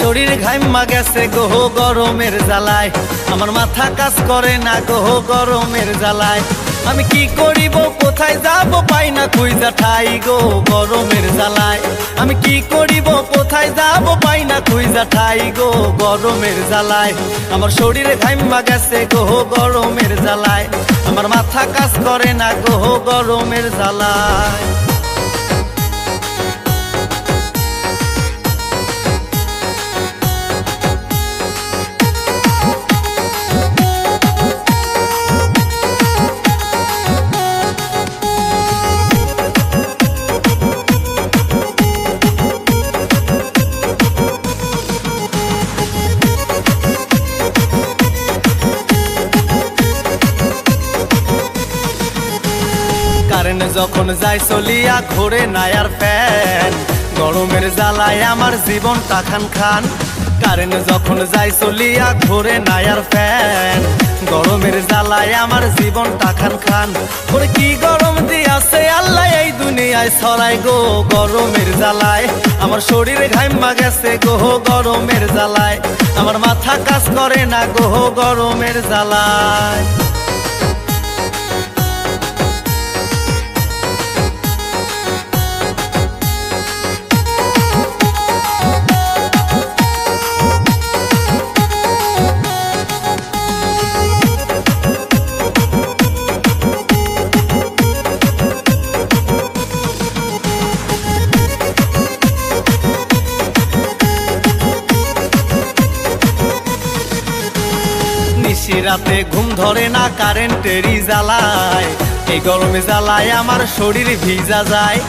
শরীর ঘাইমা গেছে গো গরমের জ্বালায়, আমার মাথা কাজ করে না গো গরমের জ্বালায়। আমি কি করিব কোথায় যাব পাই না খুঁজা ঠাই গো গরমের জ্বালায়। আমি কি করিব কোথায় যাব পাই না খুঁজা ঠাই গো গরমের জ্বালায়। আমার শরীর ঘাইমা গেছে গো গরমের জ্বালায়, আমার মাথা কাজ করে না গো গরমের জ্বালায়। কারেন্ট যখন যায় চলিয়া ঘোরে না আর ফ্যান, গরমের জ্বালায় আমার জীবনটা খান খান। কারেন্ট যখন যায় চলিয়া ঘোরে না আর ফ্যান, গরমের জ্বালায় আমার জীবনটা খান খান। ওরে কি গরম দিয়াছে আল্লাহ এই দুনিয়ায় ছড়াই গো গরমের জ্বালায়। আমার শরীর ঘাইমা গেছে গো গরমের জ্বালায়, আমার মাথা কাজ করে না গো গরমের জ্বালায়। রাতে ঘুম ধরে না কারেন্টেরই জ্বালায়, এই গরমে জ্বালায় আমার শরীর ভিজা যায়।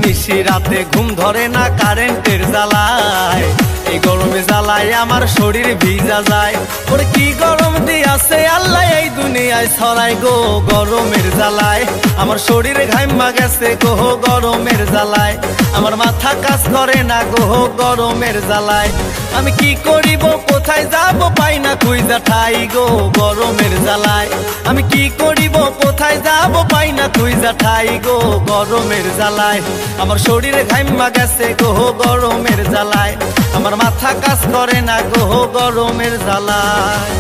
নিশি রাতে ঘুম ধরে না কারেন্টের জ্বালায়, এই গরমে জ্বালায় আমার শরীর ভিজা যায়। ওরে কি গরম দিয়াছে আল্লাহ এই দুনিয়ায় ছড়াই গো গরমের জ্বালায়। আমার শরীর ঘাইমা গেছে গো গরমের জ্বালায়, আমার মাথা কাজ করে না গো গরমের জ্বালায়। আমি কি করিব কোথায় যাব পাই না খুঁজা ঠাই গো গরমের জ্বালায়। আমি কি করিব কোথায় যাব পাই না খুঁজা ঠাই গো গরমের জ্বালায়। আমার শরীর ঘাইমা গেছে গো গরমের জ্বালায়, আমার মাথা কাজ করে না গো গরমের জ্বালায়।